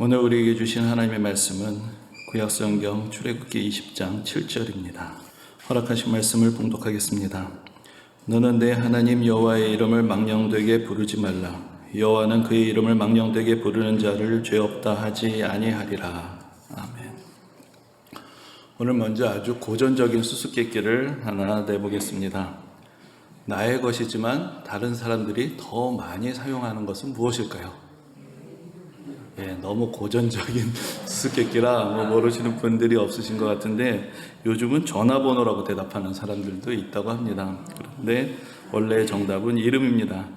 오늘 우리에게 주신 하나님의 말씀은 구약성경 출애굽기 20장 7절입니다. 허락하신 말씀을 봉독하겠습니다. 너는 내 하나님 여호와의 이름을 망령되게 부르지 말라. 여호와는 그의 이름을 망령되게 부르는 자를 죄 없다 하지 아니하리라. 아멘. 오늘 먼저 아주 고전적인 수수께끼를 하나 내보겠습니다. 나의 것이지만 다른 사람들이 더 많이 사용하는 것은 무엇일까요? 너무 고전적인 수수께끼라 모르시는 분들이 없으신 것 같은데 요즘은 전화번호라고 대답하는 사람들도 있다고 합니다. 그런데 원래 정답은 이름입니다.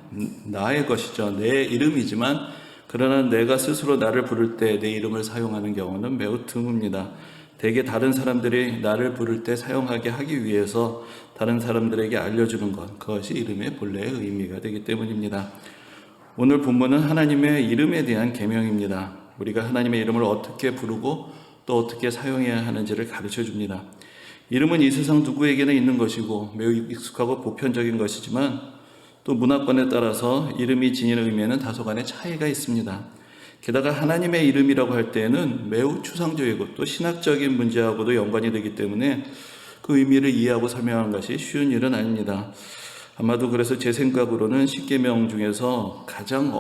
나의 것이죠. 내 이름이지만 그러나 내가 스스로 나를 부를 때 내 이름을 사용하는 경우는 매우 드뭅니다. 대개 다른 사람들이 나를 부를 때 사용하게 하기 위해서 다른 사람들에게 알려주는 것, 그것이 이름의 본래의 의미가 되기 때문입니다. 오늘 본문은 하나님의 이름에 대한 계명입니다. 우리가 하나님의 이름을 어떻게 부르고 또 어떻게 사용해야 하는지를 가르쳐 줍니다. 이름은 이 세상 누구에게나 있는 것이고 매우 익숙하고 보편적인 것이지만 또 문화권에 따라서 이름이 지니는 의미에는 다소간의 차이가 있습니다. 게다가 하나님의 이름이라고 할 때에는 매우 추상적이고 또 신학적인 문제하고도 연관이 되기 때문에 그 의미를 이해하고 설명하는 것이 쉬운 일은 아닙니다. 아마도 그래서 제 생각으로는 10계명 중에서 가장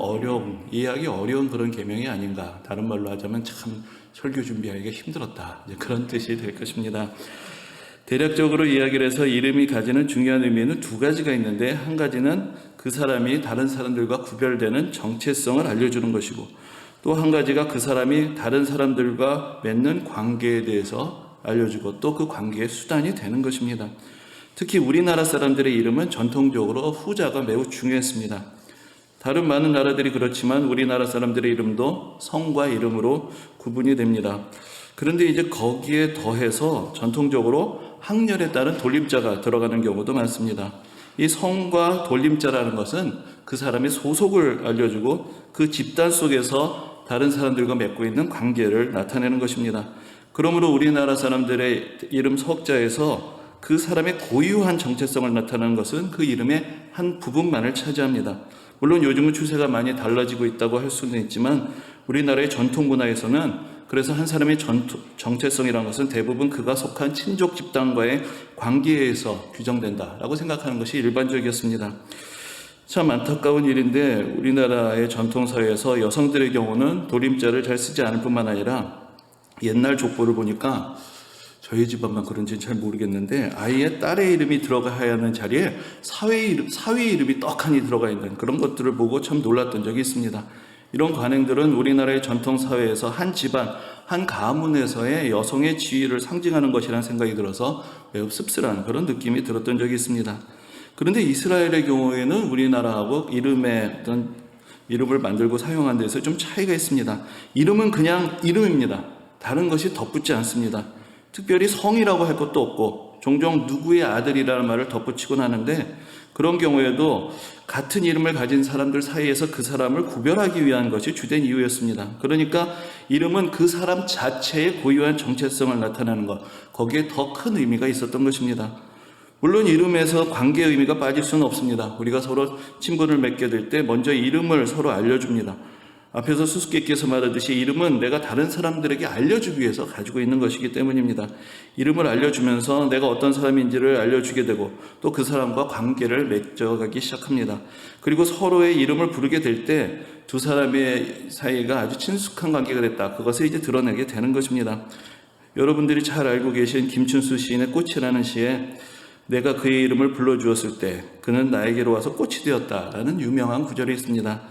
이해하기 어려운 그런 계명이 아닌가. 다른 말로 하자면 참 설교 준비하기가 힘들었다. 그런 뜻이 될 것입니다. 대략적으로 이야기를 해서 이름이 가지는 중요한 의미는 두 가지가 있는데, 한 가지는 그 사람이 다른 사람들과 구별되는 정체성을 알려주는 것이고, 또 한 가지가 그 사람이 다른 사람들과 맺는 관계에 대해서 알려주고 또 그 관계의 수단이 되는 것입니다. 특히 우리나라 사람들의 이름은 전통적으로 후자가 매우 중요했습니다. 다른 많은 나라들이 그렇지만 우리나라 사람들의 이름도 성과 이름으로 구분이 됩니다. 그런데 이제 거기에 더해서 전통적으로 학렬에 따른 돌림자가 들어가는 경우도 많습니다. 이 성과 돌림자라는 것은 그 사람의 소속을 알려주고 그 집단 속에서 다른 사람들과 맺고 있는 관계를 나타내는 것입니다. 그러므로 우리나라 사람들의 이름 석자에서 그 사람의 고유한 정체성을 나타내는 것은 그 이름의 한 부분만을 차지합니다. 물론 요즘은 추세가 많이 달라지고 있다고 할 수는 있지만 우리나라의 전통 문화에서는 그래서 한 사람의 정체성이라는 것은 대부분 그가 속한 친족 집단과의 관계에서 규정된다라고 생각하는 것이 일반적이었습니다. 참 안타까운 일인데 우리나라의 전통사회에서 여성들의 경우는 돌림자를 잘 쓰지 않을 뿐만 아니라 옛날 족보를 보니까 저희 집안만 그런지는 잘 모르겠는데 아이의 딸의 이름이 들어가야 하는 자리에 사위 이름이 떡하니 들어가 있는 그런 것들을 보고 참 놀랐던 적이 있습니다. 이런 관행들은 우리나라의 전통사회에서 한 집안, 한 가문에서의 여성의 지위를 상징하는 것이라는 생각이 들어서 매우 씁쓸한 그런 느낌이 들었던 적이 있습니다. 그런데 이스라엘의 경우에는 우리나라하고 이름을 만들고 사용하는 데서 좀 차이가 있습니다. 이름은 그냥 이름입니다. 다른 것이 덧붙지 않습니다. 특별히 성이라고 할 것도 없고 종종 누구의 아들이라는 말을 덧붙이곤 하는데 그런 경우에도 같은 이름을 가진 사람들 사이에서 그 사람을 구별하기 위한 것이 주된 이유였습니다. 그러니까 이름은 그 사람 자체의 고유한 정체성을 나타내는 것, 거기에 더 큰 의미가 있었던 것입니다. 물론 이름에서 관계의 의미가 빠질 수는 없습니다. 우리가 서로 친분을 맺게 될 때 먼저 이름을 서로 알려줍니다. 앞에서 수수께끼에서 말하듯이 이름은 내가 다른 사람들에게 알려주기 위해서 가지고 있는 것이기 때문입니다. 이름을 알려주면서 내가 어떤 사람인지를 알려주게 되고 또 그 사람과 관계를 맺어가기 시작합니다. 그리고 서로의 이름을 부르게 될 때 두 사람의 사이가 아주 친숙한 관계가 됐다. 그것을 이제 드러내게 되는 것입니다. 여러분들이 잘 알고 계신 김춘수 시인의 꽃이라는 시에 내가 그의 이름을 불러주었을 때 그는 나에게로 와서 꽃이 되었다라는 유명한 구절이 있습니다.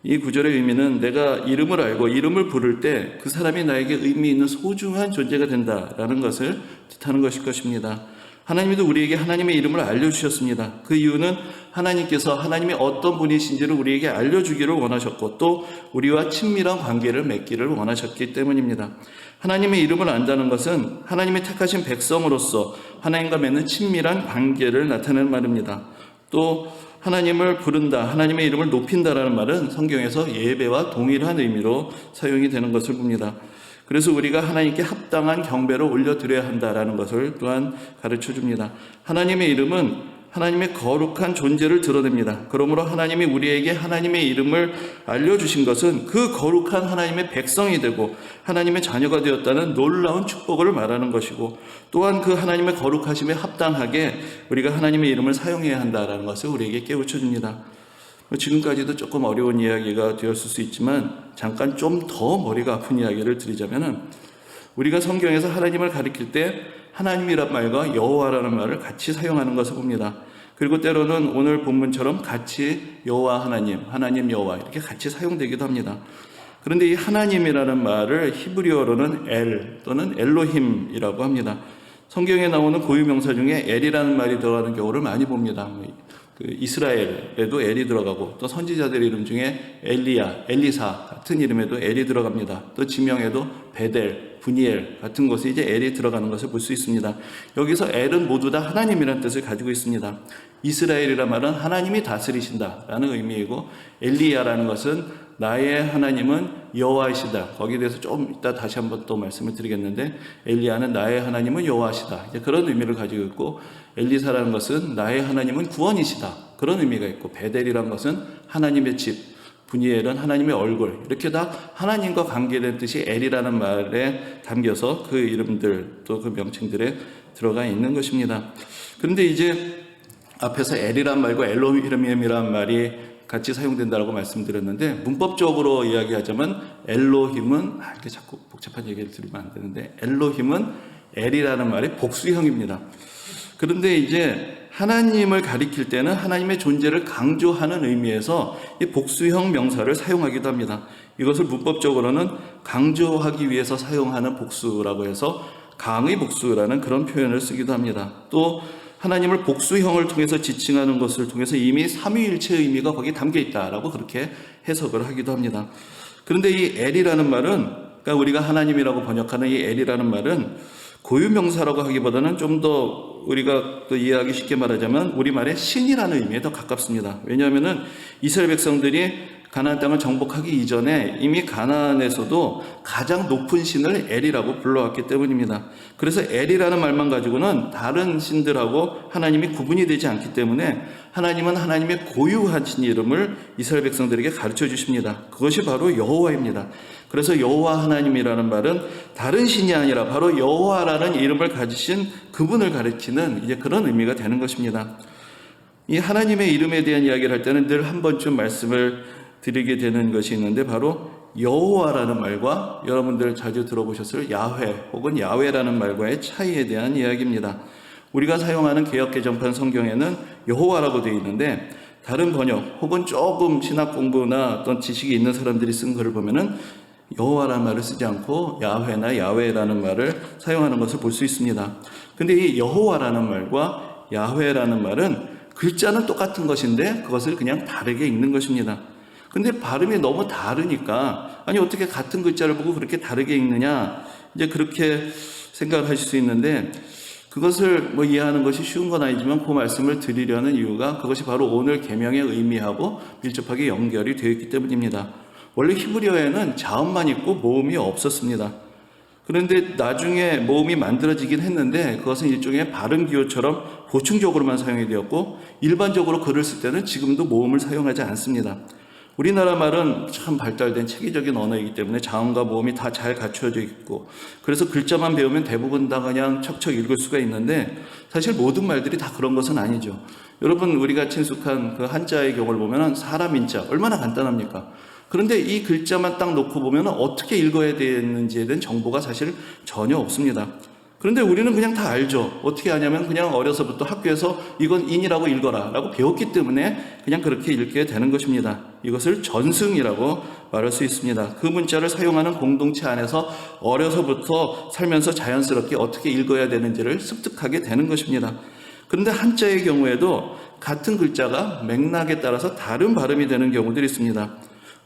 이 구절의 의미는 내가 이름을 알고 이름을 부를 때 그 사람이 나에게 의미 있는 소중한 존재가 된다라는 것을 뜻하는 것일 것입니다. 하나님도 우리에게 하나님의 이름을 알려주셨습니다. 그 이유는 하나님께서 하나님이 어떤 분이신지를 우리에게 알려주기를 원하셨고 또 우리와 친밀한 관계를 맺기를 원하셨기 때문입니다. 하나님의 이름을 안다는 것은 하나님의 택하신 백성으로서 하나님과 맺는 친밀한 관계를 나타내는 말입니다. 또 하나님을 부른다, 하나님의 이름을 높인다라는 말은 성경에서 예배와 동일한 의미로 사용이 되는 것을 봅니다. 그래서 우리가 하나님께 합당한 경배를 올려드려야 한다라는 것을 또한 가르쳐 줍니다. 하나님의 이름은 하나님의 거룩한 존재를 드러냅니다. 그러므로 하나님이 우리에게 하나님의 이름을 알려주신 것은 그 거룩한 하나님의 백성이 되고 하나님의 자녀가 되었다는 놀라운 축복을 말하는 것이고, 또한 그 하나님의 거룩하심에 합당하게 우리가 하나님의 이름을 사용해야 한다는 것을 우리에게 깨우쳐 줍니다. 지금까지도 조금 어려운 이야기가 되었을 수 있지만 잠깐 좀 더 머리가 아픈 이야기를 드리자면은, 우리가 성경에서 하나님을 가리킬 때 하나님이란 말과 여호와라는 말을 같이 사용하는 것을 봅니다. 그리고 때로는 오늘 본문처럼 같이 여호와 하나님, 하나님 여호와 이렇게 같이 사용되기도 합니다. 그런데 이 하나님이라는 말을 히브리어로는 엘 또는 엘로힘이라고 합니다. 성경에 나오는 고유명사 중에 엘이라는 말이 들어가는 경우를 많이 봅니다. 이스라엘에도 엘이 들어가고, 또 선지자들 이름 중에 엘리야, 엘리사 같은 이름에도 엘이 들어갑니다. 또 지명에도 베델, 브니엘 같은 곳에 이제 엘이 들어가는 것을 볼 수 있습니다. 여기서 엘은 모두 다 하나님이라는 뜻을 가지고 있습니다. 이스라엘이란 말은 하나님이 다스리신다라는 의미이고, 엘리야라는 것은 나의 하나님은 여호와이시다. 거기에 대해서 좀 이따 다시 한번 또 말씀을 드리겠는데, 엘리야는 나의 하나님은 여호와시다. 이제 그런 의미를 가지고 있고, 엘리사라는 것은 나의 하나님은 구원이시다. 그런 의미가 있고, 베델이라는 것은 하나님의 집, 브니엘은 하나님의 얼굴, 이렇게 다 하나님과 관계된 뜻이 엘이라는 말에 담겨서 그 이름들 또 그 명칭들에 들어가 있는 것입니다. 그런데 이제 앞에서 엘이란 말과 엘로힘이란 말이 같이 사용된다고 말씀드렸는데, 문법적으로 이야기하자면 엘로힘은 이렇게 자꾸 복잡한 얘기를 드리면 안 되는데, 엘로힘은 엘이라는 말의 복수형입니다. 그런데 이제 하나님을 가리킬 때는 하나님의 존재를 강조하는 의미에서 이 복수형 명사를 사용하기도 합니다. 이것을 문법적으로는 강조하기 위해서 사용하는 복수라고 해서 강의 복수라는 그런 표현을 쓰기도 합니다. 또 하나님을 복수형을 통해서 지칭하는 것을 통해서 이미 삼위일체의 의미가 거기에 담겨 있다라고 그렇게 해석을 하기도 합니다. 그런데 이 엘이라는 말은, 그러니까 우리가 하나님이라고 번역하는 이 엘이라는 말은 고유명사라고 하기보다는 좀 더 우리가 또 이해하기 쉽게 말하자면 우리말의 신이라는 의미에 더 가깝습니다. 왜냐하면은 이스라엘 백성들이 가나안 땅을 정복하기 이전에 이미 가나안에서도 가장 높은 신을 엘이라고 불러왔기 때문입니다. 그래서 엘이라는 말만 가지고는 다른 신들하고 하나님이 구분이 되지 않기 때문에 하나님은 하나님의 고유하신 이름을 이스라엘 백성들에게 가르쳐 주십니다. 그것이 바로 여호와입니다. 그래서 여호와 하나님이라는 말은 다른 신이 아니라 바로 여호와라는 이름을 가지신 그분을 가리키는 이제 그런 의미가 되는 것입니다. 이 하나님의 이름에 대한 이야기를 할 때는 늘 한 번쯤 말씀을 드리게 되는 것이 있는데, 바로 여호와라는 말과 여러분들 자주 들어보셨을 야훼 혹은 야훼라는 말과의 차이에 대한 이야기입니다. 우리가 사용하는 개역개정판 성경에는 여호와라고 되어 있는데, 다른 번역 혹은 조금 신학 공부나 어떤 지식이 있는 사람들이 쓴 글을 보면은 여호와라는 말을 쓰지 않고 야훼나 야훼라는 말을 사용하는 것을 볼 수 있습니다. 근데 이 여호와라는 말과 야훼라는 말은 글자는 똑같은 것인데 그것을 그냥 다르게 읽는 것입니다. 근데 발음이 너무 다르니까, 아니 어떻게 같은 글자를 보고 그렇게 다르게 읽느냐, 이제 그렇게 생각을 하실 수 있는데, 그것을 이해하는 것이 쉬운 건 아니지만 그 말씀을 드리려는 이유가 그것이 바로 오늘 계명의 의미하고 밀접하게 연결이 되어 있기 때문입니다. 원래 히브리어에는 자음만 있고 모음이 없었습니다. 그런데 나중에 모음이 만들어지긴 했는데 그것은 일종의 발음 기호처럼 보충적으로만 사용이 되었고, 일반적으로 글을 쓸 때는 지금도 모음을 사용하지 않습니다. 우리나라 말은 참 발달된 체계적인 언어이기 때문에 자음과 모음이 다 잘 갖춰져 있고, 그래서 글자만 배우면 대부분 다 그냥 척척 읽을 수가 있는데, 사실 모든 말들이 다 그런 것은 아니죠. 여러분, 우리가 친숙한 그 한자의 경우를 보면 사람 인자 얼마나 간단합니까? 그런데 이 글자만 딱 놓고 보면 어떻게 읽어야 되는지에 대한 정보가 사실 전혀 없습니다. 그런데 우리는 그냥 다 알죠. 어떻게 하냐면 그냥 어려서부터 학교에서 이건 인이라고 읽어라 라고 배웠기 때문에 그냥 그렇게 읽게 되는 것입니다. 이것을 전승이라고 말할 수 있습니다. 그 문자를 사용하는 공동체 안에서 어려서부터 살면서 자연스럽게 어떻게 읽어야 되는지를 습득하게 되는 것입니다. 그런데 한자의 경우에도 같은 글자가 맥락에 따라서 다른 발음이 되는 경우들이 있습니다.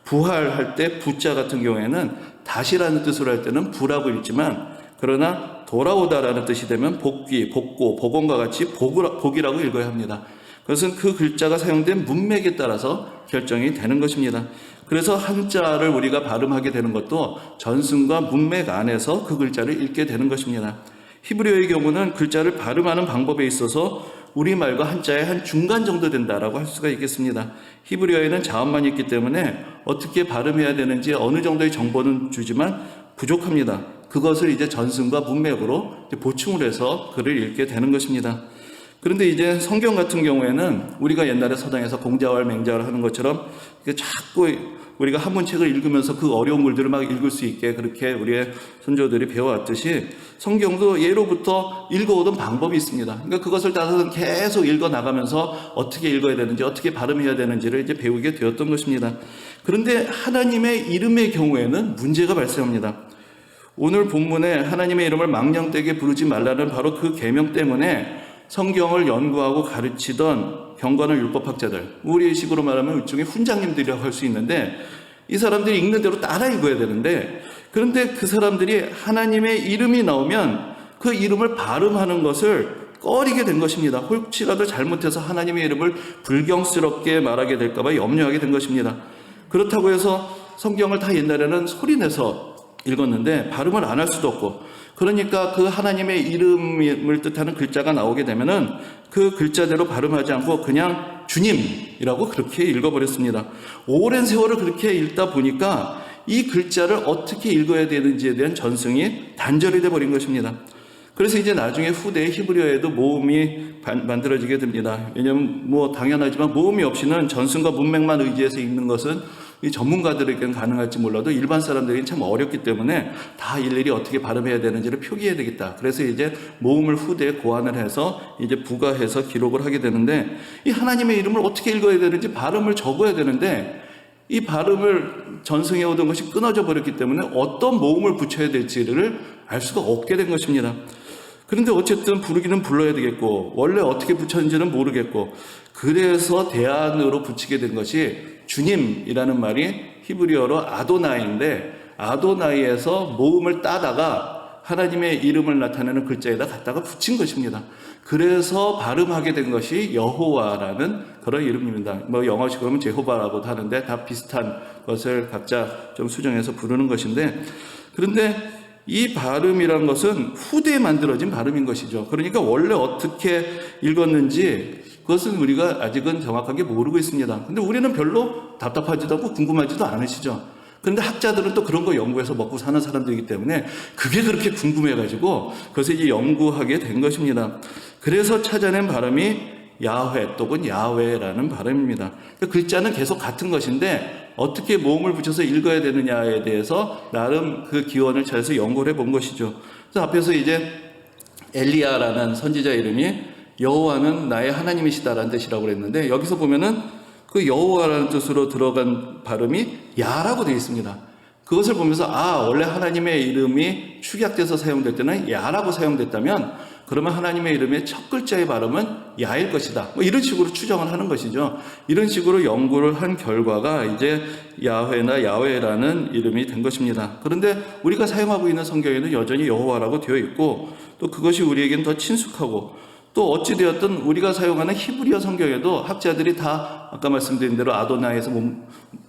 부활할 때 부자 같은 경우에는 다시라는 뜻으로 할 때는 부라고 읽지만, 그러나 돌아오다라는 뜻이 되면 복귀, 복고, 복원과 같이 복이라고 읽어야 합니다. 그것은 그 글자가 사용된 문맥에 따라서 결정이 되는 것입니다. 그래서 한자를 우리가 발음하게 되는 것도 전승과 문맥 안에서 그 글자를 읽게 되는 것입니다. 히브리어의 경우는 글자를 발음하는 방법에 있어서 우리말과 한자의 한 중간 정도 된다라고 할 수가 있겠습니다. 히브리어에는 자음만 있기 때문에 어떻게 발음해야 되는지 어느 정도의 정보는 주지만 부족합니다. 그것을 이제 전승과 문맥으로 보충을 해서 글을 읽게 되는 것입니다. 그런데 이제 성경 같은 경우에는 우리가 옛날에 서당에서 공자왈 맹자왈 하는 것처럼 자꾸 우리가 한문책을 읽으면서 그 어려운 글들을 막 읽을 수 있게 그렇게 우리의 선조들이 배워왔듯이 성경도 예로부터 읽어오던 방법이 있습니다. 그러니까 그것을 따라서 계속 읽어나가면서 어떻게 읽어야 되는지 어떻게 발음해야 되는지를 이제 배우게 되었던 것입니다. 그런데 하나님의 이름의 경우에는 문제가 발생합니다. 오늘 본문에 하나님의 이름을 망령되게 부르지 말라는 바로 그 계명 때문에 성경을 연구하고 가르치던 경건한 율법학자들, 우리 식으로 말하면 일종의 훈장님들이라고 할 수 있는데 이 사람들이 읽는 대로 따라 읽어야 되는데 그런데 그 사람들이 하나님의 이름이 나오면 그 이름을 발음하는 것을 꺼리게 된 것입니다. 혹시라도 잘못해서 하나님의 이름을 불경스럽게 말하게 될까 봐 염려하게 된 것입니다. 그렇다고 해서 성경을 다 옛날에는 소리내서 읽었는데 발음을 안 할 수도 없고 그러니까 그 하나님의 이름을 뜻하는 글자가 나오게 되면은 그 글자대로 발음하지 않고 그냥 주님이라고 그렇게 읽어버렸습니다. 오랜 세월을 그렇게 읽다 보니까 이 글자를 어떻게 읽어야 되는지에 대한 전승이 단절이 돼버린 것입니다. 그래서 이제 나중에 후대의 히브리어에도 모음이 만들어지게 됩니다. 왜냐하면 당연하지만 모음이 없이는 전승과 문맥만 의지해서 읽는 것은 이 전문가들에게는 가능할지 몰라도 일반 사람들에게는 참 어렵기 때문에 다 일일이 어떻게 발음해야 되는지를 표기해야 되겠다. 그래서 이제 모음을 후대에 고안을 해서 이제 부가해서 기록을 하게 되는데 이 하나님의 이름을 어떻게 읽어야 되는지 발음을 적어야 되는데 이 발음을 전승해 오던 것이 끊어져 버렸기 때문에 어떤 모음을 붙여야 될지를 알 수가 없게 된 것입니다. 그런데 어쨌든 부르기는 불러야 되겠고 원래 어떻게 붙였는지는 모르겠고 그래서 대안으로 붙이게 된 것이 주님이라는 말이 히브리어로 아도나이인데 아도나이에서 모음을 따다가 하나님의 이름을 나타내는 글자에다 갖다가 붙인 것입니다. 그래서 발음하게 된 것이 여호와라는 그런 이름입니다. 영어식으로 하면 제호바라고도 하는데 다 비슷한 것을 각자 좀 수정해서 부르는 것인데 그런데 이 발음이란 것은 후대에 만들어진 발음인 것이죠. 그러니까 원래 어떻게 읽었는지 그것은 우리가 아직은 정확하게 모르고 있습니다. 근데 우리는 별로 답답하지도 않고 궁금하지도 않으시죠. 그런데 학자들은 또 그런 거 연구해서 먹고 사는 사람들이기 때문에 그게 그렇게 궁금해가지고 그것을 이제 연구하게 된 것입니다. 그래서 찾아낸 발음이 야훼 또는 야훼라는 발음입니다. 그 글자는 계속 같은 것인데 어떻게 모음을 붙여서 읽어야 되느냐에 대해서 나름 그 기원을 찾아서 연구를 해본 것이죠. 그래서 앞에서 이제 엘리야라는 선지자 이름이 여호와는 나의 하나님이시다라는 뜻이라고 그랬는데 여기서 보면은 그 여호와라는 뜻으로 들어간 발음이 야라고 되어 있습니다. 그것을 보면서 원래 하나님의 이름이 축약돼서 사용될 때는 야라고 사용됐다면 그러면 하나님의 이름의 첫 글자의 발음은 야일 것이다. 이런 식으로 추정을 하는 것이죠. 이런 식으로 연구를 한 결과가 이제 야훼나 야훼라는 이름이 된 것입니다. 그런데 우리가 사용하고 있는 성경에는 여전히 여호와라고 되어 있고 또 그것이 우리에겐 더 친숙하고 또 어찌되었든 우리가 사용하는 히브리어 성경에도 학자들이 다 아까 말씀드린 대로 아도나에서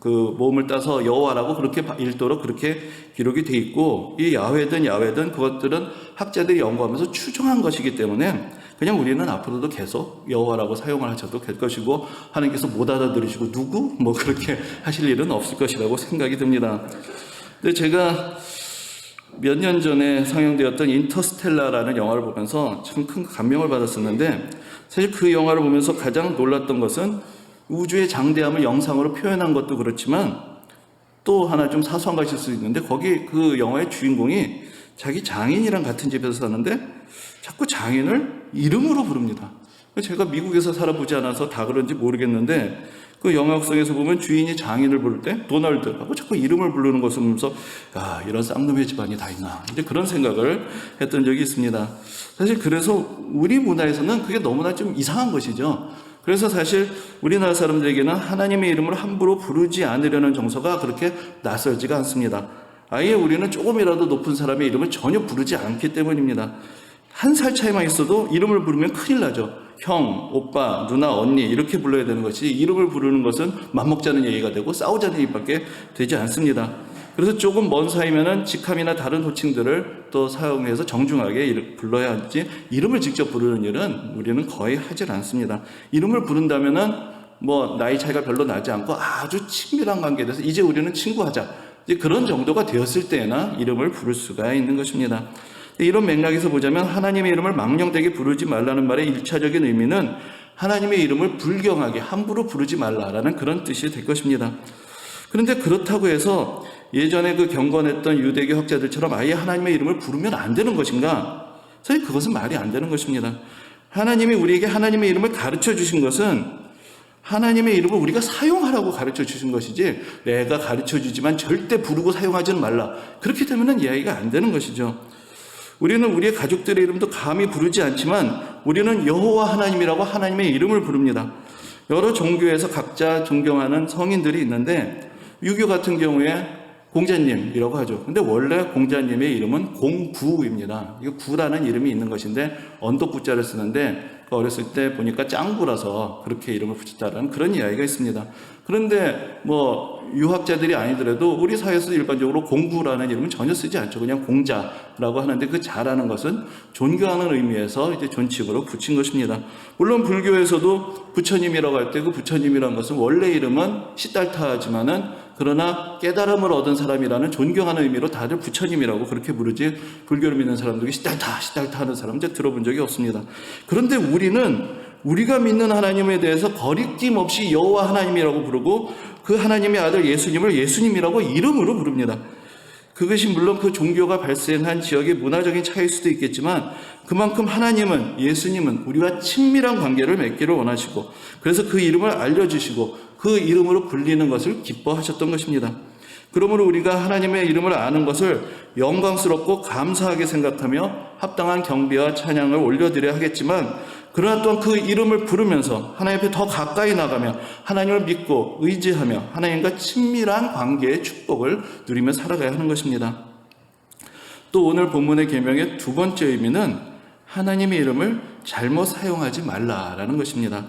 모음을 따서 여호와라고 그렇게 읽도록 그렇게 기록이 돼 있고 이 야훼든 그것들은 학자들이 연구하면서 추정한 것이기 때문에 그냥 우리는 앞으로도 계속 여호와라고 사용을 하셔도 될 것이고 하나님께서 못 알아들으시고 누구? 그렇게 하실 일은 없을 것이라고 생각이 듭니다. 근데 제가 몇 년 전에 상영되었던 인터스텔라라는 영화를 보면서 참 큰 감명을 받았었는데 사실 그 영화를 보면서 가장 놀랐던 것은 우주의 장대함을 영상으로 표현한 것도 그렇지만 또 하나 좀 사소한 것일 수 있는데 거기 그 영화의 주인공이 자기 장인이랑 같은 집에서 사는데 자꾸 장인을 이름으로 부릅니다. 제가 미국에서 살아보지 않아서 다 그런지 모르겠는데 그 영화속에서 보면 주인이 장인을 부를 때 도널드하고 자꾸 이름을 부르는 것을 보면서 이런 쌍놈의 집안이 다 있나 이제 그런 생각을 했던 적이 있습니다. 사실 그래서 우리 문화에서는 그게 너무나 좀 이상한 것이죠. 그래서 사실 우리나라 사람들에게는 하나님의 이름을 함부로 부르지 않으려는 정서가 그렇게 낯설지가 않습니다. 아예 우리는 조금이라도 높은 사람의 이름을 전혀 부르지 않기 때문입니다. 한 살 차이만 있어도 이름을 부르면 큰일 나죠. 형, 오빠, 누나, 언니 이렇게 불러야 되는 것이 이름을 부르는 것은 맘먹자는 얘기가 되고 싸우자는 얘기밖에 되지 않습니다. 그래서 조금 먼 사이면은 직함이나 다른 호칭들을 또 사용해서 정중하게 불러야 하지, 이름을 직접 부르는 일은 우리는 거의 하질 않습니다. 이름을 부른다면은 뭐 나이 차이가 별로 나지 않고 아주 친밀한 관계에 대해서 이제 우리는 친구하자, 이제 그런 정도가 되었을 때나 이름을 부를 수가 있는 것입니다. 이런 맥락에서 보자면 하나님의 이름을 망령되게 부르지 말라는 말의 1차적인 의미는 하나님의 이름을 불경하게 함부로 부르지 말라라는 그런 뜻이 될 것입니다. 그런데 그렇다고 해서 예전에 그 경건했던 유대교 학자들처럼 아예 하나님의 이름을 부르면 안 되는 것인가? 사실 그것은 말이 안 되는 것입니다. 하나님이 우리에게 하나님의 이름을 가르쳐 주신 것은 하나님의 이름을 우리가 사용하라고 가르쳐 주신 것이지, 내가 가르쳐 주지만 절대 부르고 사용하지는 말라, 그렇게 되면 이야기가 안 되는 것이죠. 우리는 우리의 가족들의 이름도 감히 부르지 않지만 우리는 여호와 하나님이라고 하나님의 이름을 부릅니다. 여러 종교에서 각자 존경하는 성인들이 있는데 유교 같은 경우에 공자님이라고 하죠. 근데 원래 공자님의 이름은 공구입니다. 이거 구라는 이름이 있는 것인데 언덕구자를 쓰는데 어렸을 때 보니까 짱구라서 그렇게 이름을 붙였다는 그런 이야기가 있습니다. 그런데 뭐 유학자들이 아니더라도 우리 사회에서 일반적으로 공구라는 이름은 전혀 쓰지 않죠. 그냥 공자라고 하는데 그 자라는 것은 존경하는 의미에서 이제 존칭으로 붙인 것입니다. 물론 불교에서도 부처님이라고 할 때 그 부처님이라는 것은 원래 이름은 시달타지만은 그러나 깨달음을 얻은 사람이라는 존경하는 의미로 다들 부처님이라고 그렇게 부르지, 불교를 믿는 사람들이 시달타 하는 사람은 들어본 적이 없습니다. 그런데 우리는 우리가 믿는 하나님에 대해서 거리낌 없이 여호와 하나님이라고 부르고 그 하나님의 아들 예수님을 예수님이라고 이름으로 부릅니다. 그것이 물론 그 종교가 발생한 지역의 문화적인 차이일 수도 있겠지만 그만큼 하나님은, 예수님은 우리와 친밀한 관계를 맺기를 원하시고 그래서 그 이름을 알려주시고 그 이름으로 불리는 것을 기뻐하셨던 것입니다. 그러므로 우리가 하나님의 이름을 아는 것을 영광스럽고 감사하게 생각하며 합당한 경배와 찬양을 올려드려야 하겠지만, 그러나 또한 그 이름을 부르면서 하나님 앞에 더 가까이 나가며 하나님을 믿고 의지하며 하나님과 친밀한 관계의 축복을 누리며 살아가야 하는 것입니다. 또 오늘 본문의 계명의 두 번째 의미는 하나님의 이름을 잘못 사용하지 말라라는 것입니다.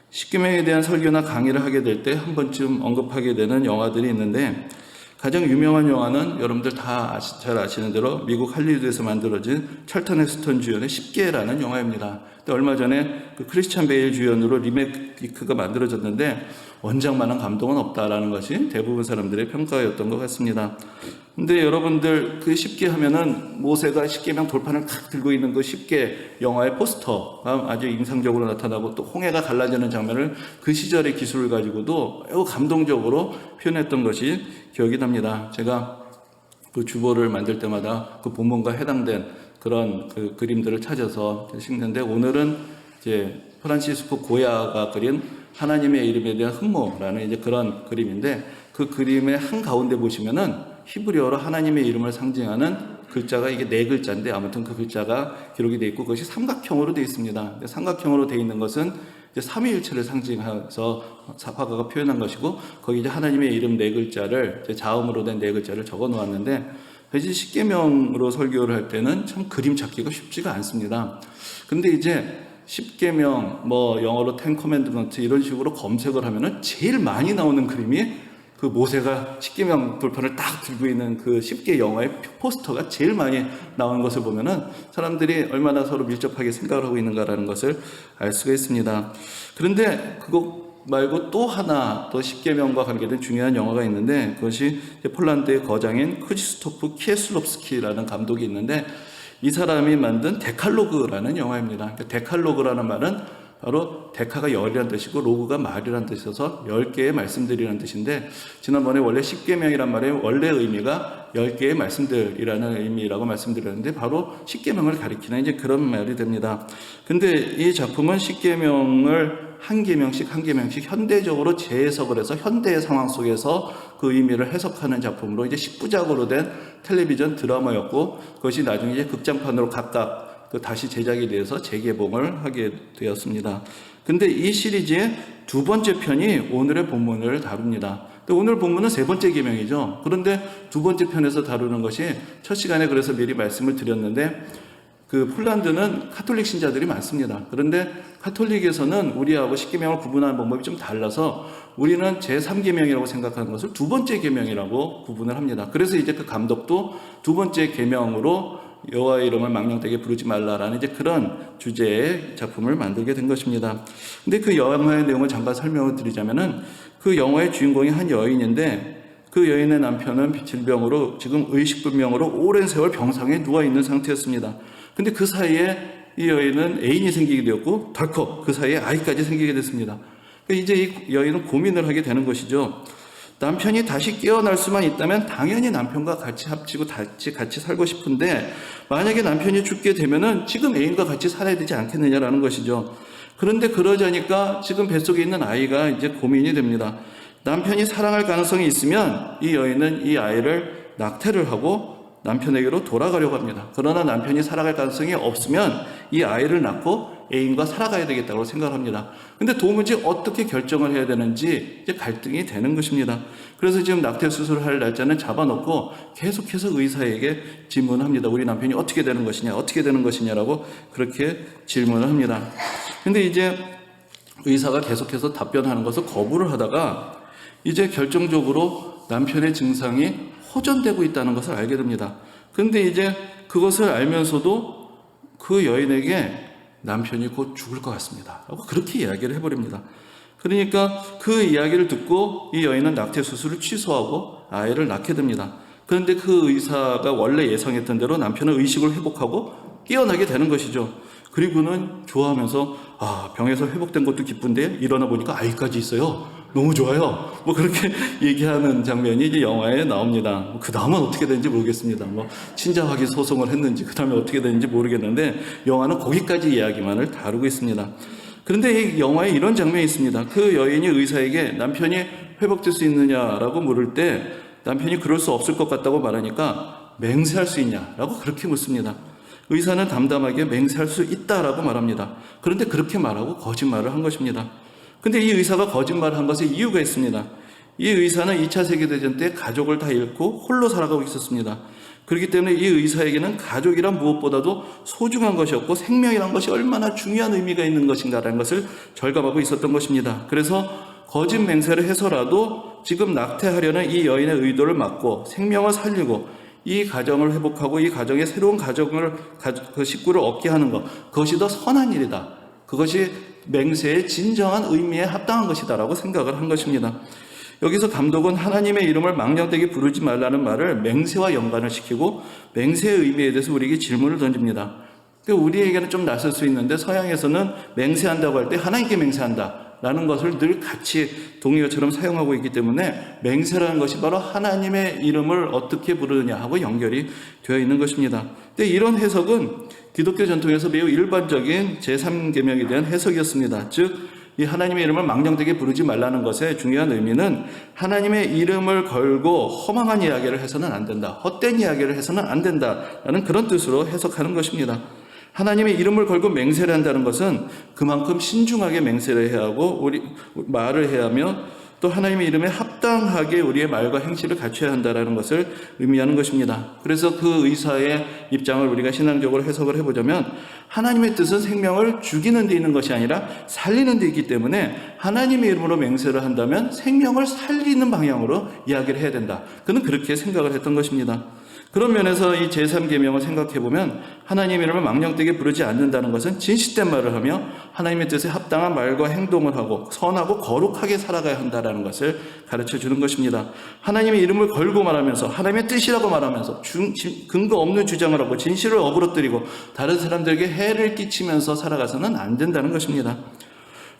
십계명에 대한 설교나 강의를 하게 될 때 한 번쯤 언급하게 되는 영화들이 있는데, 가장 유명한 영화는 여러분들 다 잘 아시는 대로 미국 할리우드에서 만들어진 찰턴 헤스턴 주연의 10개라는 영화입니다. 얼마 전에 그 크리스찬 베일 주연으로 리메이크가 만들어졌는데 원작만한 감동은 없다라는 것이 대부분 사람들의 평가였던 것 같습니다. 근데 여러분들 그 10개 하면은 모세가 10계명 돌판을 탁 들고 있는 그 10개 영화의 포스터가 아주 인상적으로 나타나고 또 홍해가 갈라지는 장면을 그 시절의 기술을 가지고도 매우 감동적으로 표현했던 것이 기억이 납니다. 제가 그 주보를 만들 때마다 그 본문과 해당된 그런 그 그림들을 찾아서 읽는데, 오늘은 이제 프란시스코 고야가 그린 하나님의 이름에 대한 흠모라는 이제 그런 그림인데, 그 그림의 한 가운데 보시면은 히브리어로 하나님의 이름을 상징하는 글자가 이게 4글자인데 아무튼 그 글자가 기록이 되어 있고 그것이 삼각형으로 되어 있습니다. 삼각형으로 되어 있는 것은 이제 삼위일체를 상징해서 화가가 표현한 것이고, 거기 이제 하나님의 이름 4글자를 이제 자음으로 된 4글자를 적어 놓았는데, 사실 십계명으로 설교를 할 때는 참 그림 찾기가 쉽지가 않습니다. 근데 이제 십계명, 뭐 영어로 텐 커맨드먼트 이런 식으로 검색을 하면은 제일 많이 나오는 그림이 그 모세가 십계명 돌판을 딱 들고 있는 그 10개 영화의 포스터가 제일 많이 나오는 것을 보면은 사람들이 얼마나 서로 밀접하게 생각을 하고 있는가라는 것을 알 수가 있습니다. 그런데 그거 말고 또 하나 또 십계명과 관계된 중요한 영화가 있는데, 그것이 폴란드의 거장인 크리스토프 키에슬롭스키라는 감독이 있는데, 이 사람이 만든 데칼로그라는 영화입니다. 데칼로그라는 말은 바로 데카가 열이라는 뜻이고 로그가 말이라는 뜻이어서 10개의 말씀들이라는 뜻인데, 지난번에 원래 십계명이란 말의 원래 의미가 10개의 말씀들이라는 의미라고 말씀드렸는데 바로 십계명을 가리키는 이제 그런 말이 됩니다. 근데 이 작품은 십계명을 한 계명씩 현대적으로 재해석을 해서 현대의 상황 속에서 그 의미를 해석하는 작품으로 이제 10부작으로 된 텔레비전 드라마였고, 그것이 나중에 이제 극장판으로 각각 다시 제작이 돼서 재개봉을 하게 되었습니다. 근데 이 시리즈의 두 번째 편이 오늘의 본문을 다룹니다. 근데 오늘 본문은 세 번째 계명이죠. 그런데 두 번째 편에서 다루는 것이 첫 시간에 그래서 미리 말씀을 드렸는데, 그 폴란드는 카톨릭 신자들이 많습니다. 그런데 카톨릭에서는 우리하고 십계명을 구분하는 방법이 좀 달라서 우리는 제3계명이라고 생각하는 것을 두 번째 계명이라고 구분을 합니다. 그래서 이제 그 감독도 두 번째 계명으로 여호와의 이름을 망령되게 부르지 말라라는 이제 그런 주제의 작품을 만들게 된 것입니다. 근데 그 영화의 내용을 잠깐 설명을 드리자면은 그 영화의 주인공이 한 여인인데 그 여인의 남편은 질병으로 지금 의식불명으로 오랜 세월 병상에 누워 있는 상태였습니다. 근데 그 사이에 이 여인은 애인이 생기게 되었고 덜컥 그 사이에 아이까지 생기게 됐습니다. 이제 이 여인은 고민을 하게 되는 것이죠. 남편이 다시 깨어날 수만 있다면 당연히 남편과 같이 합치고 같이 살고 싶은데 만약에 남편이 죽게 되면은 지금 애인과 같이 살아야 되지 않겠느냐라는 것이죠. 그런데 그러자니까 지금 뱃속에 있는 아이가 이제 고민이 됩니다. 남편이 사랑할 가능성이 있으면 이 여인은 이 아이를 낙태를 하고 남편에게로 돌아가려고 합니다. 그러나 남편이 살아갈 가능성이 없으면 이 아이를 낳고 애인과 살아가야 되겠다고 생각을 합니다. 근데 도무지 어떻게 결정을 해야 되는지 이제 갈등이 되는 것입니다. 그래서 지금 낙태 수술을 할 날짜는 잡아놓고 계속해서 의사에게 질문합니다. 우리 남편이 어떻게 되는 것이냐, 어떻게 되는 것이냐라고 그렇게 질문을 합니다. 근데 이제 의사가 계속해서 답변하는 것을 거부를 하다가 이제 결정적으로 남편의 증상이 호전되고 있다는 것을 알게 됩니다. 근데 이제 그것을 알면서도 그 여인에게 남편이 곧 죽을 것 같습니다. 라고 그렇게 이야기를 해버립니다. 그러니까 그 이야기를 듣고 이 여인은 낙태 수술을 취소하고 아이를 낳게 됩니다. 그런데 그 의사가 원래 예상했던 대로 남편은 의식을 회복하고 깨어나게 되는 것이죠. 그리고는 좋아하면서 병에서 회복된 것도 기쁜데 일어나 보니까 아이까지 있어요. 너무 좋아요. 뭐 그렇게 얘기하는 장면이 이제 영화에 나옵니다. 그 다음은 어떻게 되는지 모르겠습니다. 뭐 친자확인 소송을 했는지 그 다음에 어떻게 되는지 모르겠는데 영화는 거기까지 이야기만을 다루고 있습니다. 그런데 이 영화에 이런 장면이 있습니다. 그 여인이 의사에게 남편이 회복될 수 있느냐라고 물을 때 남편이 그럴 수 없을 것 같다고 말하니까 맹세할 수 있냐라고 그렇게 묻습니다. 의사는 담담하게 맹세할 수 있다라고 말합니다. 그런데 그렇게 말하고 거짓말을 한 것입니다. 근데 이 의사가 거짓말을 한 것에 이유가 있습니다. 이 의사는 2차 세계대전 때 가족을 다 잃고 홀로 살아가고 있었습니다. 그렇기 때문에 이 의사에게는 가족이란 무엇보다도 소중한 것이었고 생명이란 것이 얼마나 중요한 의미가 있는 것인가라는 것을 절감하고 있었던 것입니다. 그래서 거짓 맹세를 해서라도 지금 낙태하려는 이 여인의 의도를 막고 생명을 살리고 이 가정을 회복하고 이 가정에 새로운 그 식구를 얻게 하는 것, 그것이 더 선한 일이다. 그것이 맹세의 진정한 의미에 합당한 것이다라고 생각을 한 것입니다. 여기서 감독은 하나님의 이름을 망령되게 부르지 말라는 말을 맹세와 연관을 시키고 맹세의 의미에 대해서 우리에게 질문을 던집니다. 우리에게는 좀 낯설 수 있는데 서양에서는 맹세한다고 할 때 하나님께 맹세한다 라는 것을 늘 같이 동의어처럼 사용하고 있기 때문에 맹세라는 것이 바로 하나님의 이름을 어떻게 부르느냐 하고 연결이 되어 있는 것입니다. 근데 이런 해석은 기독교 전통에서 매우 일반적인 제3계명에 대한 해석이었습니다. 즉, 이 하나님의 이름을 망령되게 부르지 말라는 것의 중요한 의미는 하나님의 이름을 걸고 허망한 이야기를 해서는 안 된다. 헛된 이야기를 해서는 안 된다라는 그런 뜻으로 해석하는 것입니다. 하나님의 이름을 걸고 맹세를 한다는 것은 그만큼 신중하게 맹세를 해야 하고 말을 해야 하며 또 하나님의 이름에 합당하게 우리의 말과 행실을 갖춰야 한다는 것을 의미하는 것입니다. 그래서 그 의사의 입장을 우리가 신앙적으로 해석을 해보자면 하나님의 뜻은 생명을 죽이는 데 있는 것이 아니라 살리는 데 있기 때문에 하나님의 이름으로 맹세를 한다면 생명을 살리는 방향으로 이야기를 해야 된다. 그는 그렇게 생각을 했던 것입니다. 그런 면에서 이 제3계명을 생각해보면 하나님의 이름을 망령되게 부르지 않는다는 것은 진실된 말을 하며 하나님의 뜻에 합당한 말과 행동을 하고 선하고 거룩하게 살아가야 한다는 것을 가르쳐주는 것입니다. 하나님의 이름을 걸고 말하면서 하나님의 뜻이라고 말하면서 근거 없는 주장을 하고 진실을 어그러뜨리고 다른 사람들에게 해를 끼치면서 살아가서는 안 된다는 것입니다.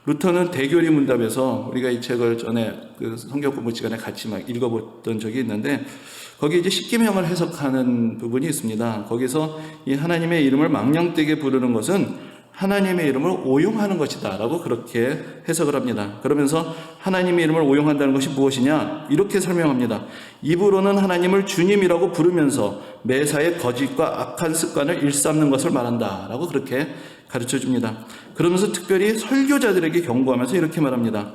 루터는 대교리 문답에서 우리가 이 책을 전에 그 성경 공부 시간에 같이 막 읽어봤던 적이 있는데 거기 이제 십계명을 해석하는 부분이 있습니다. 거기서 이 하나님의 이름을 망령되게 부르는 것은 하나님의 이름을 오용하는 것이다 라고 그렇게 해석을 합니다. 그러면서 하나님의 이름을 오용한다는 것이 무엇이냐 이렇게 설명합니다. 입으로는 하나님을 주님이라고 부르면서 매사에 거짓과 악한 습관을 일삼는 것을 말한다 라고 그렇게 가르쳐 줍니다. 그러면서 특별히 설교자들에게 경고하면서 이렇게 말합니다.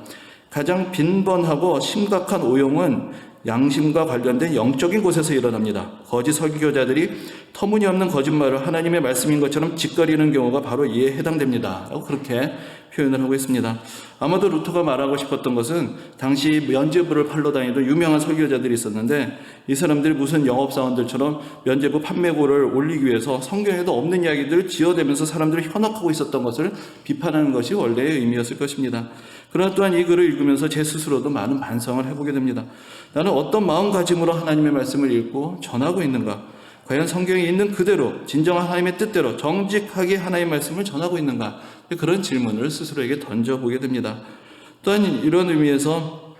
가장 빈번하고 심각한 오용은 양심과 관련된 영적인 곳에서 일어납니다. 거짓 설교자들이 터무니없는 거짓말을 하나님의 말씀인 것처럼 짓거리는 경우가 바로 이에 해당됩니다. 라고 그렇게 표현을 하고 있습니다. 아마도 루터가 말하고 싶었던 것은 당시 면죄부를 팔러 다니던 유명한 설교자들이 있었는데 이 사람들이 무슨 영업사원들처럼 면죄부 판매고를 올리기 위해서 성경에도 없는 이야기들을 지어대면서 사람들을 현혹하고 있었던 것을 비판하는 것이 원래의 의미였을 것입니다. 그러나 또한 이 글을 읽으면서 제 스스로도 많은 반성을 해보게 됩니다. 나는 어떤 마음가짐으로 하나님의 말씀을 읽고 전하고 있는가? 과연 성경에 있는 그대로 진정한 하나님의 뜻대로 정직하게 하나님의 말씀을 전하고 있는가? 그런 질문을 스스로에게 던져보게 됩니다. 또한 이런 의미에서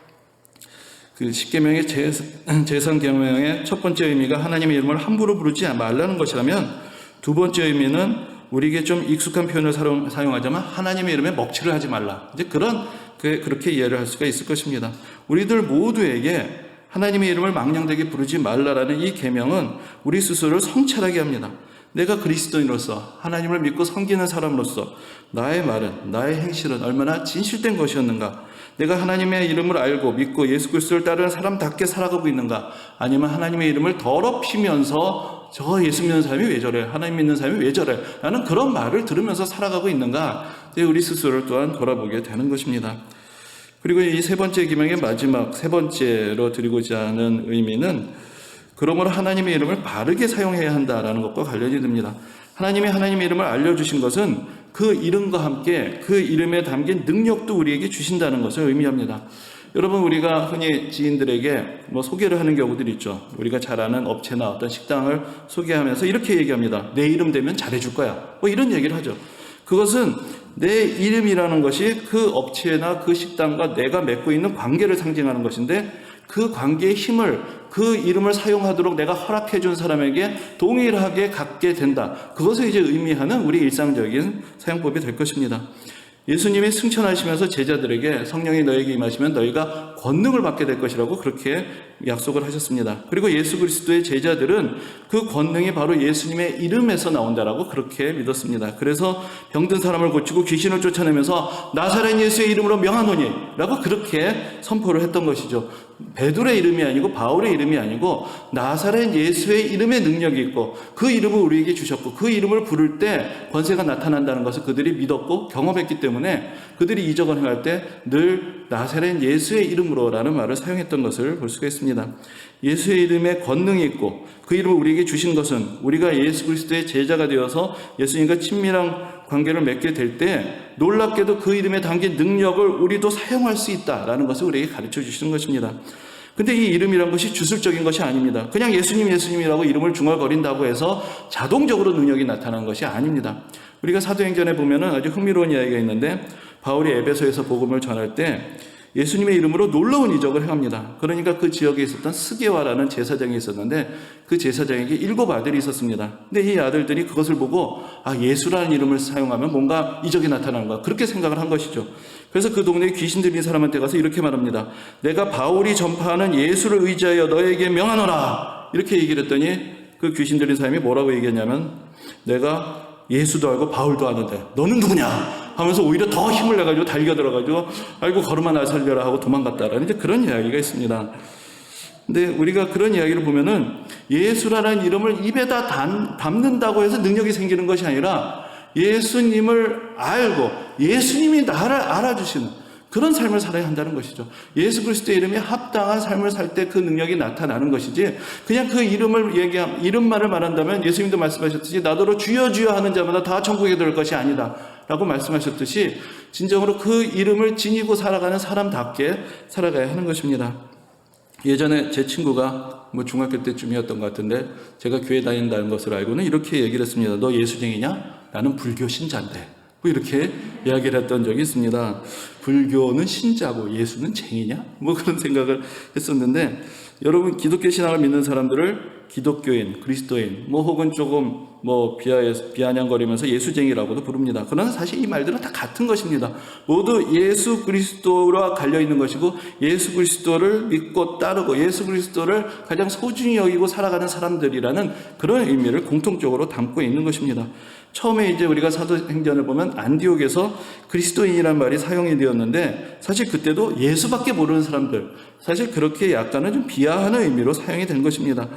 그 십계명의 제선 계명의 첫 번째 의미가 하나님의 이름을 함부로 부르지 말라는 것이라면 두 번째 의미는 우리에게 좀 익숙한 표현을 사용하자면 하나님의 이름에 먹칠을 하지 말라. 이제 그렇게 이해를 할 수가 있을 것입니다. 우리들 모두에게 하나님의 이름을 망령되게 부르지 말라라는 이 계명은 우리 스스로를 성찰하게 합니다. 내가 그리스도인으로서 하나님을 믿고 섬기는 사람으로서 나의 말은, 나의 행실은 얼마나 진실된 것이었는가? 내가 하나님의 이름을 알고 믿고 예수 그리스도를 따르는 사람답게 살아가고 있는가? 아니면 하나님의 이름을 더럽히면서 저 예수 믿는 사람이 왜 저래? 하나님 믿는 사람이 왜 저래? 라는 그런 말을 들으면서 살아가고 있는가? 우리 스스로를 또한 돌아보게 되는 것입니다. 그리고 이 세 번째 계명의 마지막 세 번째로 드리고자 하는 의미는 그러므로 하나님의 이름을 바르게 사용해야 한다라는 것과 관련이 됩니다. 하나님의 이름을 알려주신 것은 그 이름과 함께 그 이름에 담긴 능력도 우리에게 주신다는 것을 의미합니다. 여러분, 우리가 흔히 지인들에게 소개를 하는 경우들이 있죠. 우리가 잘 아는 업체나 어떤 식당을 소개하면서 이렇게 얘기합니다. 내 이름 되면 잘해줄 거야. 이런 얘기를 하죠. 그것은 내 이름이라는 것이 그 업체나 그 식당과 내가 맺고 있는 관계를 상징하는 것인데 그 관계의 힘을 그 이름을 사용하도록 내가 허락해 준 사람에게 동일하게 갖게 된다. 그것을 이제 의미하는 우리 일상적인 사용법이 될 것입니다. 예수님이 승천하시면서 제자들에게 성령이 너에게 임하시면 너희가 권능을 받게 될 것이라고 그렇게 약속을 하셨습니다. 그리고 예수 그리스도의 제자들은 그 권능이 바로 예수님의 이름에서 나온다라고 그렇게 믿었습니다. 그래서 병든 사람을 고치고 귀신을 쫓아내면서 나사렛 예수의 이름으로 명하노니 라고 그렇게 선포를 했던 것이죠. 베드로의 이름이 아니고 바울의 이름이 아니고 나사렛 예수의 이름에 능력이 있고 그 이름을 우리에게 주셨고 그 이름을 부를 때 권세가 나타난다는 것을 그들이 믿었고 경험했기 때문에 그들이 이적을 행할 때 늘 나사렛 예수의 이름으로라는 말을 사용했던 것을 볼 수가 있습니다. 예수의 이름에 권능이 있고 그 이름을 우리에게 주신 것은 우리가 예수 그리스도의 제자가 되어서 예수님과 친밀한 관계를 맺게 될 때 놀랍게도 그 이름에 담긴 능력을 우리도 사용할 수 있다라는 것을 우리에게 가르쳐 주시는 것입니다. 근데 이 이름이란 것이 주술적인 것이 아닙니다. 그냥 예수님이라고 이름을 중얼거린다고 해서 자동적으로 능력이 나타나는 것이 아닙니다. 우리가 사도행전에 보면은 아주 흥미로운 이야기가 있는데 바울이 에베소에서 복음을 전할 때 예수님의 이름으로 놀라운 이적을 행합니다. 그러니까 그 지역에 있었던 스게와라는 제사장이 있었는데 그 제사장에게 7 아들이 있었습니다. 근데 이 아들들이 그것을 보고 예수라는 이름을 사용하면 뭔가 이적이 나타나는 거야. 그렇게 생각을 한 것이죠. 그래서 그 동네에 귀신 들린 사람한테 가서 이렇게 말합니다. 내가 바울이 전파하는 예수를 의지하여 너에게 명하노라. 이렇게 얘기를 했더니 그 귀신 들린 사람이 뭐라고 얘기했냐면 내가 예수도 알고 바울도 아는데 너는 누구냐? 하면서 오히려 더 힘을 내가지고 달겨들어가지고 아이고 걸음아 날 살려라 하고 도망갔다라는 이제 그런 이야기가 있습니다. 근데 우리가 그런 이야기를 보면은 예수라는 이름을 입에다 담는다고 해서 능력이 생기는 것이 아니라 예수님을 알고 예수님이 나를 알아주시는 그런 삶을 살아야 한다는 것이죠. 예수 그리스도의 이름에 합당한 삶을 살 때 그 능력이 나타나는 것이지 그냥 그 이름만을 말한다면 예수님도 말씀하셨듯이 나더러 주여 주여 하는 자마다 다 천국에 들어갈 것이 아니다 라고 말씀하셨듯이 진정으로 그 이름을 지니고 살아가는 사람답게 살아가야 하는 것입니다. 예전에 제 친구가 중학교 때쯤이었던 것 같은데 제가 교회 다닌다는 것을 알고는 이렇게 얘기를 했습니다. 너 예수쟁이냐? 나는 불교 신자인데. 이렇게 이야기를 했던 적이 있습니다. 불교는 신자고 예수는 쟁이냐? 그런 생각을 했었는데 여러분 기독교 신앙을 믿는 사람들을 기독교인, 그리스도인, 혹은 조금 비아냥거리면서 예수쟁이라고도 부릅니다. 그러나 사실 이 말들은 다 같은 것입니다. 모두 예수 그리스도와 갈려 있는 것이고, 예수 그리스도를 믿고 따르고 예수 그리스도를 가장 소중히 여기고 살아가는 사람들이라는 그런 의미를 공통적으로 담고 있는 것입니다. 처음에 이제 우리가 사도행전을 보면 안디옥에서 그리스도인이라는 말이 사용이 되었는데, 사실 그때도 예수밖에 모르는 사람들, 사실 그렇게 약간은 좀 비하하는 의미로 사용이 된 것입니다.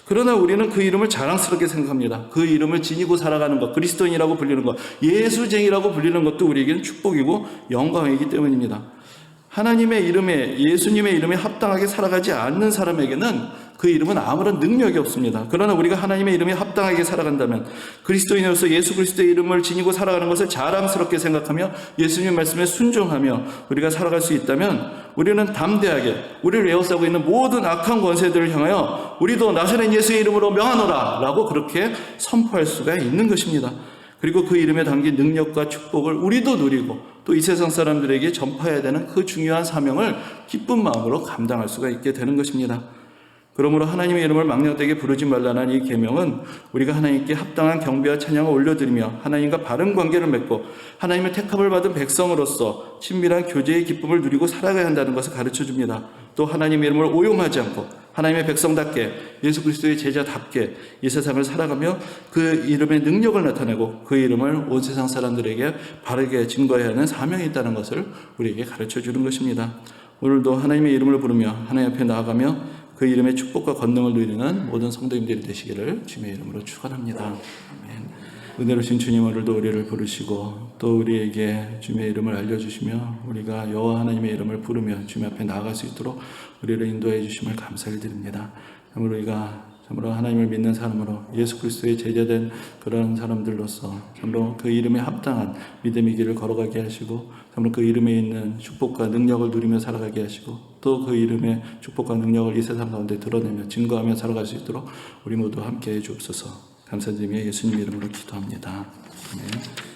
그러나 우리는 그 이름을 자랑스럽게 생각합니다. 그 이름을 지니고 살아가는 것, 그리스도인이라고 불리는 것, 예수쟁이라고 불리는 것도 우리에게는 축복이고 영광이기 때문입니다. 하나님의 이름에, 예수님의 이름에 합당하게 살아가지 않는 사람에게는 그 이름은 아무런 능력이 없습니다. 그러나 우리가 하나님의 이름에 합당하게 살아간다면, 그리스도인으로서 예수 그리스도의 이름을 지니고 살아가는 것을 자랑스럽게 생각하며 예수님의 말씀에 순종하며 우리가 살아갈 수 있다면, 우리는 담대하게 우리를 에워싸고 있는 모든 악한 권세들을 향하여 우리도 나사렛 예수의 이름으로 명하노라 라고 그렇게 선포할 수가 있는 것입니다. 그리고 그 이름에 담긴 능력과 축복을 우리도 누리고 또 이 세상 사람들에게 전파해야 되는 그 중요한 사명을 기쁜 마음으로 감당할 수가 있게 되는 것입니다. 그러므로 하나님의 이름을 망령되게 부르지 말라는 이 계명은 우리가 하나님께 합당한 경배와 찬양을 올려드리며 하나님과 바른 관계를 맺고 하나님의 택함을 받은 백성으로서 친밀한 교제의 기쁨을 누리고 살아가야 한다는 것을 가르쳐줍니다. 또 하나님의 이름을 오용하지 않고 하나님의 백성답게 예수 그리스도의 제자답게 이 세상을 살아가며 그 이름의 능력을 나타내고 그 이름을 온 세상 사람들에게 바르게 증거해야 하는 사명이 있다는 것을 우리에게 가르쳐주는 것입니다. 오늘도 하나님의 이름을 부르며 하나님 앞에 나아가며 그 이름의 축복과 권능을 누리는 모든 성도님들이 되시기를 주님의 이름으로 축원합니다. 아멘. 은혜로우신 주님, 오늘도 우리를 부르시고 또 우리에게 주님의 이름을 알려주시며 우리가 여호와 하나님의 이름을 부르며 주님 앞에 나아갈 수 있도록 우리를 인도해 주심을 감사를 드립니다. 참으로 하나님을 믿는 사람으로 예수 그리스도의 제자된 그런 사람들로서 참으로 그 이름에 합당한 믿음의 길을 걸어가게 하시고 참으로 그 이름에 있는 축복과 능력을 누리며 살아가게 하시고 또 그 이름의 축복과 능력을 이 세상 가운데 드러내며 증거하며 살아갈 수 있도록 우리 모두 함께해 주옵소서. 감사드리며 예수님 이름으로 기도합니다. 아멘.